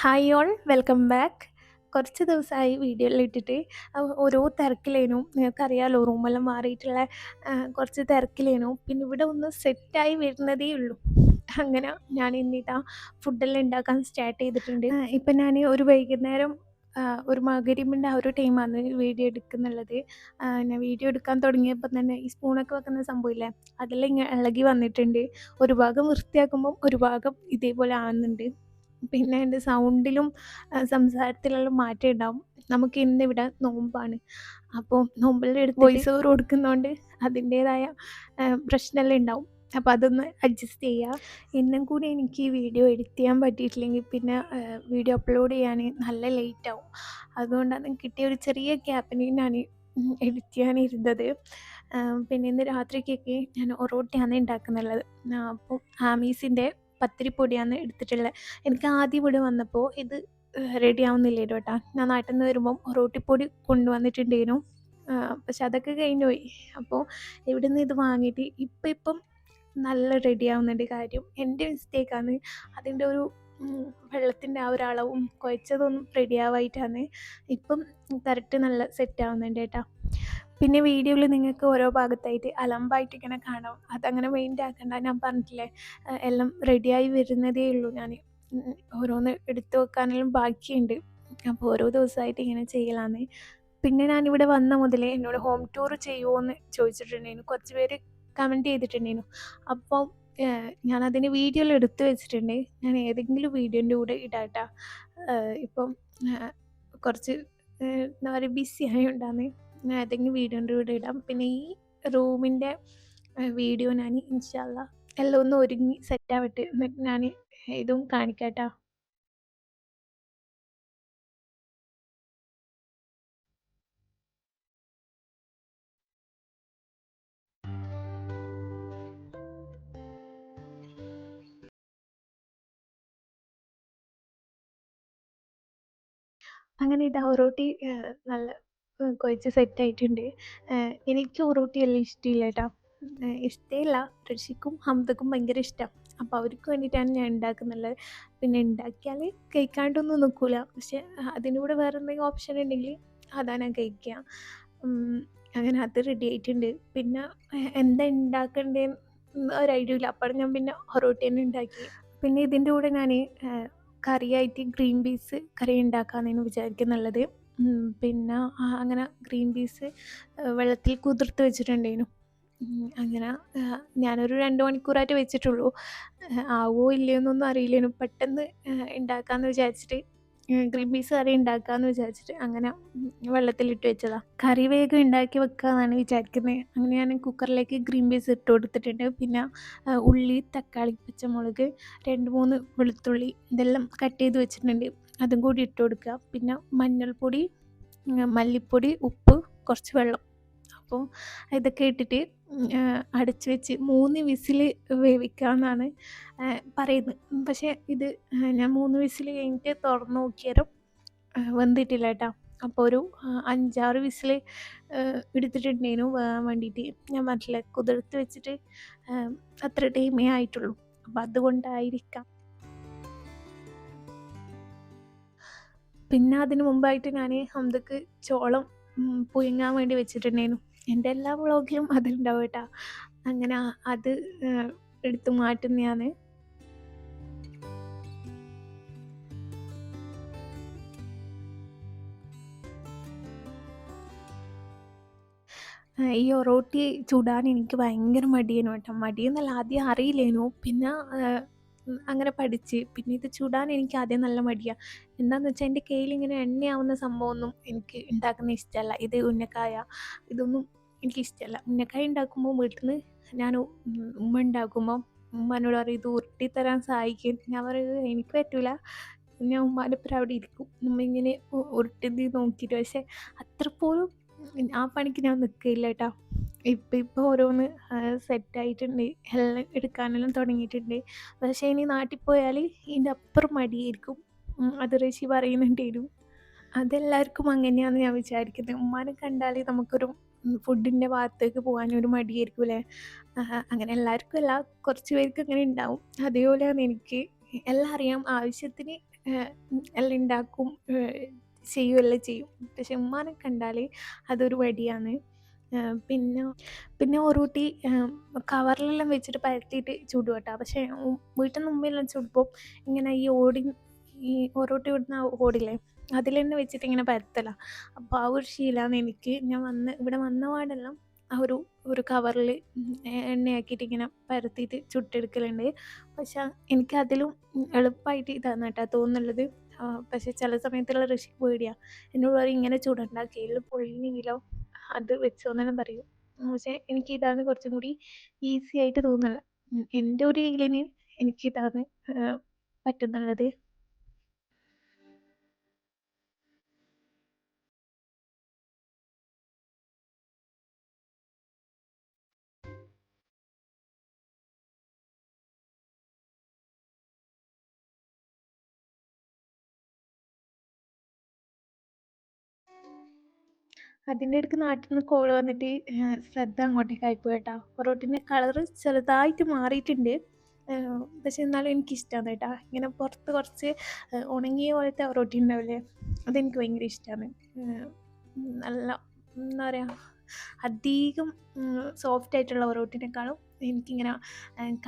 Hi all welcome back. കുറച്ച് ദിവസമായി വീഡിയോയിൽ ഇട്ടിട്ട് ഓരോ തിരക്കിലേനു. നിങ്ങൾക്കറിയാലോ റൂമെല്ലാം മാറിയിട്ടുള്ള കുറച്ച് തിരക്കിലേനു. പിന്നെ ഇവിടെ ഒന്ന് സെറ്റായി വരുന്നതേ ഉള്ളൂ. അങ്ങനെ ഞാൻ ഇന്നിതാ ഫുഡെല്ലാം ഉണ്ടാക്കാൻ സ്റ്റാർട്ട് ചെയ്തിട്ടുണ്ട്. ഇപ്പം ഞാൻ ഒരു വൈകുന്നേരം ഒരു മകരിമിൻ്റെ ആ ഒരു ടൈമാണ് വീഡിയോ എടുക്കുന്നുള്ളത്. ഞാൻ വീഡിയോ എടുക്കാൻ തുടങ്ങിയപ്പോൾ തന്നെ ഈ സ്പൂണൊക്കെ വെക്കുന്ന സംഭവമില്ലേ, അതെല്ലാം ഇങ്ങനെ ഇളകി വന്നിട്ടുണ്ട്. ഒരു ഭാഗം വൃത്തിയാക്കുമ്പം ഒരു ഭാഗം ഇതേപോലെ ആവുന്നുണ്ട്. പിന്നെ എൻ്റെ സൗണ്ടിലും സംസാരത്തിലെല്ലാം മാറ്റം ഉണ്ടാവും. നമുക്ക് ഇന്നിവിടെ നോമ്പാണ്. അപ്പോൾ നോമ്പെല്ലാം എടുത്തിട്ട് വോയിസ് ഓവർ കൊടുക്കുന്നതുകൊണ്ട് അതിൻ്റേതായ പ്രശ്നമെല്ലാം ഉണ്ടാവും. അപ്പോൾ അതൊന്ന് അഡ്ജസ്റ്റ് ചെയ്യുക. ഇന്നും കൂടി എനിക്ക് ഈ വീഡിയോ എഡിറ്റ് ചെയ്യാൻ പറ്റിയിട്ടില്ലെങ്കിൽ പിന്നെ വീഡിയോ അപ്ലോഡ് ചെയ്യാൻ നല്ല ലേറ്റ് ആവും. അതുകൊണ്ടാണ് കിട്ടിയ ഒരു ചെറിയ ഗ്യാപ്പിന് ഞാൻ എഡിറ്റ് ചെയ്യാനിരുന്നത്. പിന്നെ ഇന്ന് രാത്രിക്കൊക്കെ ഞാൻ ഒറോട്ടിയാണ് ഉണ്ടാക്കുന്നുള്ളത്. അപ്പോൾ ആമീസിൻ്റെ പത്തിരിപ്പൊടിയാണ് എടുത്തിട്ടുള്ളത്. എനിക്ക് ആദ്യം ഇവിടെ വന്നപ്പോൾ ഇത് റെഡി ആവുന്നില്ലേനു കേട്ടോ. ഞാൻ നാട്ടിൽ നിന്ന് വരുമ്പം ഒറോട്ടിപ്പൊടി കൊണ്ടുവന്നിട്ടുണ്ടേനു. പക്ഷെ അതൊക്കെ കഴിഞ്ഞു പോയി. അപ്പോൾ ഇവിടെ നിന്ന് ഇത് വാങ്ങിയിട്ട് ഇപ്പം നല്ല റെഡി ആവുന്നുണ്ട്. കാര്യം എൻ്റെ മിസ്റ്റേക്കാണ്. അതിൻ്റെ ഒരു വെള്ളത്തിൻ്റെ ആ ഒരു അളവും കുഴച്ചതൊന്നും റെഡി ആവായിട്ടാണ്. ഇപ്പം കറക്റ്റ് നല്ല സെറ്റ് ആവുന്നുണ്ട് കേട്ടോ. പിന്നെ വീഡിയോയിൽ നിങ്ങൾക്ക് ഓരോ ഭാഗത്തായിട്ട് അലമ്പായിട്ട് ഇങ്ങനെ കാണാം. അതങ്ങനെ മൈൻഡ് ആക്കണ്ട. ഞാൻ പറഞ്ഞിട്ടില്ലേ, എല്ലാം റെഡിയായി വരുന്നതേ ഉള്ളൂ. ഞാൻ ഓരോന്ന് എടുത്തു വെക്കാനെല്ലാം ബാക്കിയുണ്ട്. അപ്പോൾ ഓരോ ദിവസമായിട്ട് ഇങ്ങനെ ചെയ്യലാന്ന്. പിന്നെ ഞാനിവിടെ വന്ന മുതലേ എന്നോട് ഹോം ടൂർ ചെയ്യുമോ എന്ന് ചോദിച്ചിട്ടുണ്ടായിരുന്നു. കുറച്ച് പേര് കമൻറ്റ് ചെയ്തിട്ടുണ്ടായിരുന്നു. അപ്പം ഞാനതിന് വീഡിയോയിൽ എടുത്തു വെച്ചിട്ടുണ്ട്. ഞാൻ ഏതെങ്കിലും വീഡിയോൻ്റെ കൂടെ ഇടാം കേട്ടോ. ഇപ്പം കുറച്ച് എന്താ പറയുക, ബിസി ആയതുകൊണ്ടാണ്. ഞാൻ ഏതെങ്കിലും വീഡിയോൻ്റെ കൂടെ ഇടാം. പിന്നെ ഈ റൂമിൻ്റെ വീഡിയോ ഞാൻ ഇൻഷാ അള്ളാ എല്ലാം ഒന്ന് ഒരുങ്ങി സെറ്റാവട്ടെ, എന്നിട്ട് ഞാൻ ഇതും കാണിക്കാം കേട്ടോ. അങ്ങനെ ഇതാ ഒറോട്ടി നല്ല കുഴച്ച് സെറ്റായിട്ടുണ്ട്. എനിക്ക് ഒറോട്ടി എല്ലാം ഇഷ്ടമില്ല കേട്ടോ. ഇഷ്ടമില്ല, ഋഷിക്കും ഹംദക്കും ഭയങ്കര ഇഷ്ടം. അപ്പോൾ അവർക്ക് വേണ്ടിയിട്ടാണ് ഞാൻ ഉണ്ടാക്കുന്നുള്ളത്. പിന്നെ ഉണ്ടാക്കിയാൽ കഴിക്കാണ്ടൊന്നും നിൽക്കില്ല. പക്ഷെ അതിൻ്റെ കൂടെ വേറെ എന്തെങ്കിലും ഓപ്ഷൻ ഉണ്ടെങ്കിൽ അതാണ് ഞാൻ കഴിക്കുക. അങ്ങനെ അത് റെഡി ആയിട്ടുണ്ട്. പിന്നെ എന്താ ഉണ്ടാക്കണ്ടേന്ന് ഒരു ഐഡിയ ഇല്ല. അപ്പോൾ ഞാൻ പിന്നെ ഒറോട്ടി തന്നെ ഉണ്ടാക്കി. പിന്നെ ഇതിൻ്റെ കൂടെ ഞാൻ കറിയായിട്ട് ഗ്രീൻ പീസ് കറി ഉണ്ടാക്കാമെന്നാണ് വിചാരിക്കുന്നുള്ളത്. പിന്നെ അങ്ങനെ ഗ്രീൻ പീസ് വെള്ളത്തിൽ കുതിർത്ത് വെച്ചിട്ടുണ്ടായിരുന്നു. അങ്ങനെ ഞാനൊരു 2 മണിക്കൂറായിട്ട് വെച്ചിട്ടുള്ളൂ. ആവുമോ ഇല്ലയോ എന്നൊന്നും അറിയില്ലേനു. പെട്ടെന്ന് ഉണ്ടാക്കാമെന്ന് വിചാരിച്ചിട്ട് ഗ്രീൻ പീസ് കറി ഉണ്ടാക്കാമെന്ന് വിചാരിച്ചിട്ട് അങ്ങനെ വെള്ളത്തിലിട്ട് വെച്ചതാണ്. കറി വേഗം ഉണ്ടാക്കി വെക്കാമെന്നാണ് വിചാരിക്കുന്നത്. അങ്ങനെ ഞാൻ കുക്കറിലേക്ക് ഗ്രീൻ പീസ് ഇട്ട് കൊടുത്തിട്ടുണ്ട്. പിന്നെ ഉള്ളി, തക്കാളി, പച്ചമുളക്, 2-3 വെളുത്തുള്ളി ഇതെല്ലാം കട്ട് ചെയ്ത് വെച്ചിട്ടുണ്ട്. അതും കൂടി ഇട്ട് കൊടുക്കുക. പിന്നെ മഞ്ഞൾപ്പൊടി, മല്ലിപ്പൊടി, ഉപ്പ്, കുറച്ച് വെള്ളം. അപ്പോൾ ഇതൊക്കെ ഇട്ടിട്ട് അടച്ച് വെച്ച് 3 വിസിൽ വേവിക്കാമെന്നാണ് പറയുന്നത്. പക്ഷേ ഇത് ഞാൻ 3 വിസിൽ കഴിഞ്ഞിട്ട് തുറന്ന് നോക്കിയാലും വെന്തിട്ടില്ല കേട്ടോ. അപ്പോൾ ഒരു 5-6 വിസിൽ എടുത്തിട്ടുണ്ടായിരുന്നു വേകാൻ വേണ്ടിയിട്ട്. ഞാൻ പറഞ്ഞില്ലേ, കുതിർത്ത് വെച്ചിട്ട് അത്ര ടൈമേ ആയിട്ടുള്ളൂ. അപ്പോൾ അതുകൊണ്ടായിരിക്കാം. പിന്നെ അതിന് മുമ്പായിട്ട് ഞാൻ ഹംദക്ക് ചോളം പുഴുങ്ങാൻ വേണ്ടി വെച്ചിട്ടുണ്ടായിരുന്നു. എൻ്റെ എല്ലാ വ്ളോഗിലും അതുണ്ടാവും കേട്ടോ. അങ്ങനെ അത് എടുത്ത് മാറ്റുന്നതാണ്. ഈ ഒറോട്ടി ചുടാൻ എനിക്ക് ഭയങ്കര മടിയേനു കേട്ടോ. മടിയെന്നല്ല, ആദ്യം അറിയില്ലേനു. പിന്നെ അങ്ങനെ പഠിച്ച്. പിന്നെ ഇത് ചുടാൻ എനിക്ക് ആദ്യം നല്ല മടിയാണ്. എന്താണെന്ന് വെച്ചാൽ എൻ്റെ കയ്യിലിങ്ങനെ എണ്ണയാവുന്ന സംഭവമൊന്നും എനിക്ക് ഉണ്ടാക്കുന്നത് ഇഷ്ടമല്ല. ഇത് ഉന്നക്കായ ഇതൊന്നും എനിക്കിഷ്ടമല്ല. ഉന്നക്കായ ഉണ്ടാക്കുമ്പോൾ വീട്ടിൽ നിന്ന് ഞാൻ ഉമ്മ ഉണ്ടാക്കുമ്പോൾ ഉമ്മ എന്നോട് പറയും ഇത് ഉരുട്ടി തരാൻ സഹായിക്കും. ഞാൻ പറയുന്നത് എനിക്ക് പറ്റില്ല. ഞാൻ ഉമ്മാൻ്റെ ഒപ്പം അവിടെ ഇരിക്കും. ഉമ്മ ഇങ്ങനെ ഉരുട്ടി നോക്കിയിട്ട്. പക്ഷേ അത്രപോലും ആ പണിക്ക് ഞാൻ നിൽക്കില്ല കേട്ടോ. ഇപ്പോൾ ഓരോന്ന് സെറ്റായിട്ടുണ്ട്. എല്ലാം എടുക്കാനെല്ലാം തുടങ്ങിയിട്ടുണ്ട്. പക്ഷേ ഇനി നാട്ടിൽ പോയാൽ ഇതിൻ്റെ അപ്പുറം മടിയായിരിക്കും. അത് ഋഷി പറയുന്നുണ്ടായിരുന്നു. അതെല്ലാവർക്കും അങ്ങനെയാണെന്ന് ഞാൻ വിചാരിക്കുന്നത്. ഉമ്മാനെ കണ്ടാൽ നമുക്കൊരു ഫുഡിൻ്റെ ഭാഗത്തേക്ക് പോകാനൊരു മടിയായിരിക്കുമല്ലേ. അങ്ങനെ എല്ലാവർക്കും അല്ല, കുറച്ച് പേർക്ക് അങ്ങനെ ഉണ്ടാവും. അതേപോലെയാണ് എനിക്ക്. എല്ലാം അറിയാം, ആവശ്യത്തിന് എല്ലാം ഉണ്ടാക്കും, ചെയ്യുമെല്ലാം ചെയ്യും. പക്ഷെ ഉമ്മാനെ കണ്ടാൽ അതൊരു വടിയാണ്. പിന്നെ പിന്നെ ഒറോട്ടി കവറിലെല്ലാം വെച്ചിട്ട് പരത്തിയിട്ട് ചുടും കേട്ടോ. പക്ഷേ വീട്ടിൻ്റെ മുമ്പിലെല്ലാം ചുടുമ്പോൾ ഇങ്ങനെ ഈ ഒറോട്ടി ഇടുന്ന ഓടില്ലേ, അതിൽ തന്നെ വെച്ചിട്ട് ഇങ്ങനെ പരത്തലാണ്. അപ്പോൾ ആ ഒരു ശീലമാണ് എനിക്ക്. ഞാൻ ഇവിടെ വന്ന പാടെല്ലാം ആ ഒരു കവറിൽ എണ്ണയാക്കിയിട്ട് ഇങ്ങനെ പരത്തിയിട്ട് ചുട്ടെടുക്കലുണ്ട്. പക്ഷെ എനിക്കതിലും എളുപ്പമായിട്ട് ഇതാണ് കേട്ടോ തോന്നുന്നുള്ളത്. പക്ഷെ ചില സമയത്തുള്ള ഋഷിക്ക് പേടിയാണ്. എന്നോട് പറയും ഇങ്ങനെ ചുടണ്ട, കയ്യിൽ പൊള്ളിയെങ്കിലോ അത് വെച്ചോന്നെല്ലാം പറയും. പക്ഷെ എനിക്കിതാണ് കുറച്ചും കൂടി ഈസി ആയിട്ട് തോന്നുന്നത്. എൻ്റെ ഒരു ഇതിന് എനിക്കിതാണ് പറ്റുന്നുള്ളത്. അതിൻ്റെ ഇടയ്ക്ക് നാട്ടിൽ നിന്ന് കോൾ വന്നിട്ട് ശ്രദ്ധ അങ്ങോട്ടേക്ക് ആയിപ്പോയി കേട്ടോ. പൊറോട്ടിൻ്റെ കളറ് ചെറുതായിട്ട് മാറിയിട്ടുണ്ട്. പക്ഷെ എന്നാലും എനിക്കിഷ്ടമാണ് കേട്ടോ. ഇങ്ങനെ പുറത്ത് കുറച്ച് ഉണങ്ങിയ പോലത്തെ പൊറോട്ടി ഉണ്ടാവില്ലേ, അതെനിക്ക് ഭയങ്കര ഇഷ്ടമാണ്. നല്ല എന്താ പറയുക, അധികം സോഫ്റ്റ് ആയിട്ടുള്ള പൊറോട്ടിനേക്കാളും എനിക്കിങ്ങനെ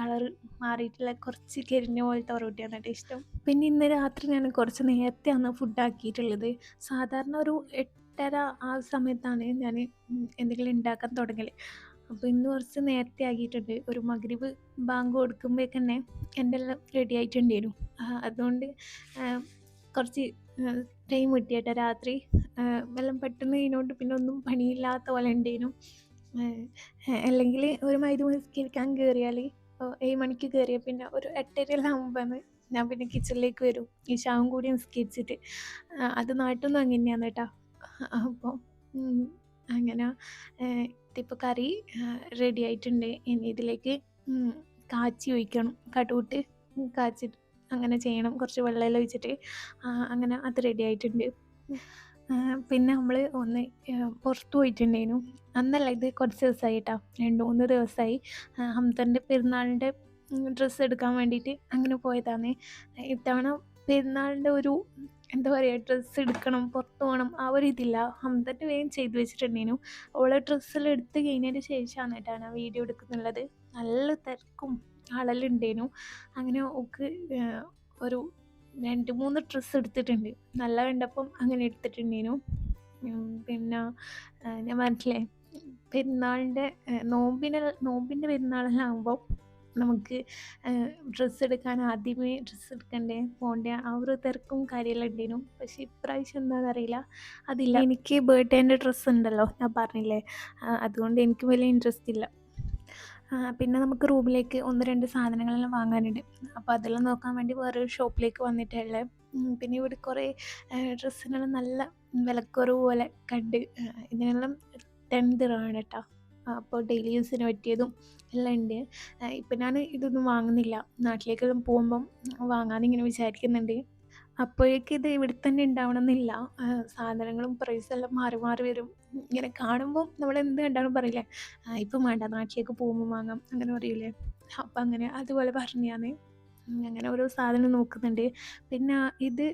കളറ് മാറിയിട്ടുള്ള കുറച്ച് കരിഞ്ഞ പോലത്തെ പൊറോട്ടിയാണ് കേട്ടോ ഇഷ്ടം. പിന്നെ ഇന്ന് രാത്രി ഞാൻ കുറച്ച് നേരത്തെയാണ് ഫുഡ് ആക്കിയിട്ടുള്ളത്. സാധാരണ ഒരു 8:30 ആ സമയത്താണ് ഞാൻ എന്തെങ്കിലും ഉണ്ടാക്കാൻ തുടങ്ങൽ. അപ്പോൾ ഇന്ന് കുറച്ച് നേരത്തെ ആക്കിയിട്ടുണ്ട്. ഒരു മഗ്‌രിബ് ബാങ്ക് കൊടുക്കുമ്പോഴേക്ക് തന്നെ എൻ്റെ എല്ലാം റെഡി ആയിട്ടുണ്ടായിരുന്നു. അതുകൊണ്ട് കുറച്ച് ടൈം കിട്ടി കേട്ടോ രാത്രി. എല്ലാം പെട്ടെന്ന് കഴിഞ്ഞുകൊണ്ട് പിന്നെ ഒന്നും പണിയില്ലാത്ത പോലെ ഉണ്ടായിരുന്നു. അല്ലെങ്കിൽ ഒരു മഗ്‌രിബ് നിസ്കരിക്കാൻ കയറിയാൽ 7 മണിക്ക് കയറിയാൽ പിന്നെ ഒരു 8:30 എല്ലാം ആകുമ്പോഴാണ് ഞാൻ പിന്നെ കിച്ചണിലേക്ക് വരും, ഇശാവും കൂടി നിസ്കരിച്ചിട്ട്. അത് നാട്ടിലൊന്നും അങ്ങനെയാണ് കേട്ടോ. അപ്പോൾ അങ്ങനെ ഇതിപ്പോൾ കറി റെഡി ആയിട്ടുണ്ട്. ഇനി ഇതിലേക്ക് കാച്ചി ഒഴിക്കണം, കടുവിട്ട് കാച്ചിട്ട് അങ്ങനെ ചെയ്യണം. കുറച്ച് വെള്ളമെല്ലാം ഒഴിച്ചിട്ട് അങ്ങനെ അത് റെഡി ആയിട്ടുണ്ട്. പിന്നെ നമ്മൾ ഒന്ന് പുറത്ത് പോയിട്ടുണ്ടായിരുന്നു. അന്നല്ല, ഇത് കുറച്ച് ദിവസമായി കേട്ടോ, 2-3 ദിവസമായി. ഹംദൻ്റെ പെരുന്നാളിൻ്റെ ഡ്രസ്സ് എടുക്കാൻ വേണ്ടിയിട്ട് അങ്ങനെ പോയതാണ്. ഇത്തവണ പെരുന്നാളിൻ്റെ ഒരു എന്താ പറയുക, ഡ്രസ്സ് എടുക്കണം, പുറത്ത് പോകണം, ആ ഒരു ഇതില്ല. ഹംദൻ്റെ വേഗം ചെയ്ത് വെച്ചിട്ടുണ്ടായിരുന്നു. അവളെ ഡ്രസ്സെല്ലാം എടുത്ത് കഴിഞ്ഞതിന് ശേഷമാണ് കേട്ടോ ഞാൻ വീഡിയോ എടുക്കുന്നുള്ളത്. നല്ല തിരക്കും ആളെല്ലാം ഉണ്ടായിരുന്നു. അങ്ങനെ ഓക്ക് ഒരു 2-3 ഡ്രസ്സ് എടുത്തിട്ടുണ്ട്. നല്ല കണ്ടപ്പം അങ്ങനെ എടുത്തിട്ടുണ്ടായിരുന്നു. പിന്നെ ഞാൻ പറഞ്ഞില്ലേ, പെരുന്നാളിൻ്റെ നോമ്പിൻ്റെ പെരുന്നാളെല്ലാം ആകുമ്പോൾ നമുക്ക് ഡ്രസ്സ് എടുക്കാൻ ആദ്യമേ ഡ്രസ്സ് എടുക്കണ്ടേ, പോകണ്ടേ, ആ ഒരു തിരക്കും കാര്യമെല്ലാം ഉണ്ടായിരുന്നു. പക്ഷേ ഇപ്രാവശ്യം എന്താണെന്നറിയില്ല, അതില്ല. എനിക്ക് ബർത്ത്ഡേൻ്റെ ഡ്രസ്സ് ഉണ്ടല്ലോ, ഞാൻ പറഞ്ഞില്ലേ, അതുകൊണ്ട് എനിക്ക് വലിയ ഇൻട്രസ്റ്റ് ഇല്ല. പിന്നെ നമുക്ക് റൂമിലേക്ക് 1-2 സാധനങ്ങളെല്ലാം വാങ്ങാനുണ്ട്. അപ്പോൾ അതെല്ലാം നോക്കാൻ വേണ്ടി വേറൊരു ഷോപ്പിലേക്ക് വന്നിട്ടുള്ളത്. പിന്നെ ഇവിടെ കുറേ ഡ്രസ്സിനെല്ലാം നല്ല വിലക്കുറവ് പോലെ കണ്ട്. ഇതിനെല്ലാം 10 ദിർഹമാണ് കേട്ടോ. അപ്പോൾ ഡെയിലി യൂസിന് പറ്റിയതും എല്ലാം ഉണ്ട്. ഇപ്പം ഞാൻ ഇതൊന്നും വാങ്ങുന്നില്ല, നാട്ടിലേക്കെല്ലാം പോകുമ്പം വാങ്ങാമെന്നിങ്ങനെ വിചാരിക്കുന്നുണ്ട്. അപ്പോഴേക്കും ഇത് ഇവിടെ തന്നെ ഉണ്ടാവണമെന്നില്ല. സാധനങ്ങളും പ്രൈസെല്ലാം മാറി മാറി വരും. ഇങ്ങനെ കാണുമ്പം നമ്മൾ എന്ത് കണ്ടാലും പറയില്ലേ, ഇപ്പം വേണ്ട, നാട്ടിലേക്ക് പോകുമ്പോൾ വാങ്ങാം, അങ്ങനെ പറയില്ലേ. അപ്പം അങ്ങനെ അതുപോലെ പറഞ്ഞാണ് അങ്ങനെ ഓരോ സാധനം നോക്കുന്നുണ്ട്. പിന്നെ ഇത്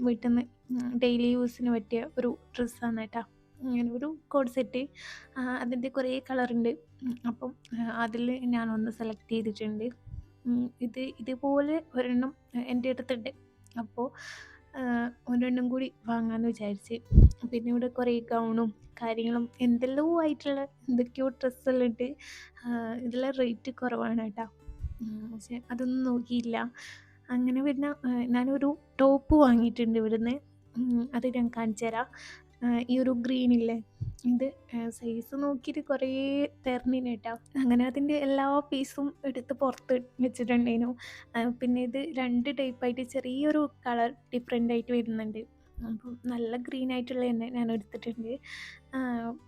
വീട്ടിൽ നിന്ന് ഡെയിലി യൂസിന് പറ്റിയ ഒരു ഡ്രസ്സാണ് കേട്ടോ. അങ്ങനെ ഒരു കോഡ് സെറ്റ്, അതിൻ്റെ കുറേ കളറുണ്ട്. അപ്പം അതിൽ ഞാനൊന്ന് സെലക്ട് ചെയ്തിട്ടുണ്ട്. ഇതുപോലെ ഒരെണ്ണം എൻ്റെ അടുത്തുണ്ട്. അപ്പോൾ ഒരെണ്ണം കൂടി വാങ്ങാമെന്ന് വിചാരിച്ച്. പിന്നെ ഇവിടെ കുറേ ഗൗണും കാര്യങ്ങളും എന്തെല്ലോ ആയിട്ടുള്ള എന്തൊക്കെയോ ഡ്രസ്സെല്ലാം ഉണ്ട്. ഇതിലെ റേറ്റ് കുറവാണ് കേട്ടോ. പക്ഷെ അതൊന്നും നോക്കിയില്ല. അങ്ങനെ പിന്നെ ഞാനൊരു ടോപ്പ് വാങ്ങിയിട്ടുണ്ട് ഇവിടുന്ന്. അത് ഞാൻ കാണിച്ചു തരാം. ഈ ഒരു ഗ്രീനില്ലേ, ഇത് സൈസ് നോക്കിയിട്ട് കുറേ തെരഞ്ഞിന് കേട്ടോ. അങ്ങനെ അതിൻ്റെ എല്ലാ പീസും എടുത്ത് പുറത്ത് വെച്ചിട്ടുണ്ടായിരുന്നു. പിന്നെ ഇത് 2 ടൈപ്പായിട്ട് ചെറിയൊരു കളർ ഡിഫറെൻ്റ് ആയിട്ട് വരുന്നുണ്ട്. അപ്പം നല്ല ഗ്രീൻ ആയിട്ടുള്ള തന്നെ ഞാൻ എടുത്തിട്ടുണ്ട്.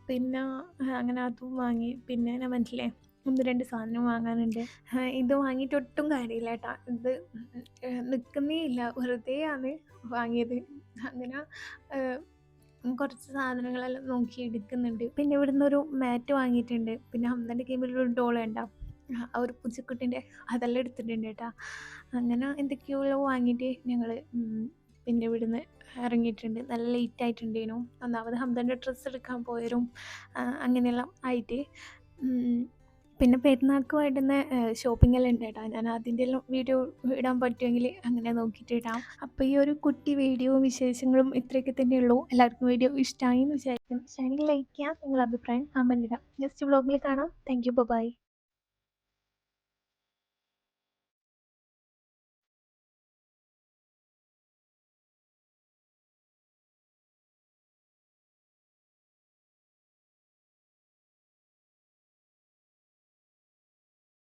പിന്നെ അങ്ങനെ അതും വാങ്ങി. പിന്നെ ഞാൻ മനസ്സിലേ 1-2 സാധനം വാങ്ങാനുണ്ട്. ഇത് വാങ്ങിയിട്ട് ഒട്ടും കാര്യമില്ല കേട്ടോ. ഇത് നിൽക്കുന്നേ ഇല്ല, വെറുതെ ആണ് വാങ്ങിയത്. അങ്ങനെ കുറച്ച് സാധനങ്ങളെല്ലാം നോക്കി എടുക്കുന്നുണ്ട്. പിന്നെ ഇവിടുന്ന് ഒരു മാറ്റ് വാങ്ങിയിട്ടുണ്ട്. പിന്നെ ഹംദൻ്റെ കീഴിലൊരു ഡോൾ കണ്ടോ, ആ ഒരു പൂച്ചക്കുട്ടീൻ്റെ അതെല്ലാം എടുത്തിട്ടുണ്ട് കേട്ടോ. അങ്ങനെ എന്തൊക്കെയോ വാങ്ങിയിട്ട് ഞങ്ങൾ പിന്നെ ഇവിടുന്ന് ഇറങ്ങിയിട്ടുണ്ട്. നല്ല ലേറ്റ് ആയിട്ടുണ്ടേനു. ഒന്നാമത് ഹംദാൻ്റെ ഡ്രസ്സ് എടുക്കാൻ പോയരും അങ്ങനെയെല്ലാം ആയിട്ട്. പിന്നെ പെരുന്നാൾക്ക് വേണ്ടുന്ന ഷോപ്പിംഗ് എല്ലാം ഉണ്ട് കേട്ടോ. ഞാൻ അതിൻ്റെ എല്ലാം വീഡിയോ ഇടാൻ പറ്റുമെങ്കിൽ അങ്ങനെ നോക്കിയിട്ട് ഇടാം. അപ്പോൾ ഈ ഒരു കുട്ടി വീഡിയോയും വിശേഷങ്ങളും ഇത്രയൊക്കെ തന്നെയുള്ളൂ. എല്ലാവർക്കും വീഡിയോ ഇഷ്ടമായി എന്ന് വിചാരിക്കുന്നു. ഇഷ്ടമായെങ്കിൽ ലൈക്ക് ചെയ്യാം, നിങ്ങളുടെ അഭിപ്രായം കമൻറ്റ് ഇടാം. നെക്സ്റ്റ് വ്ളോഗിൽ കാണാം. Thank you, by.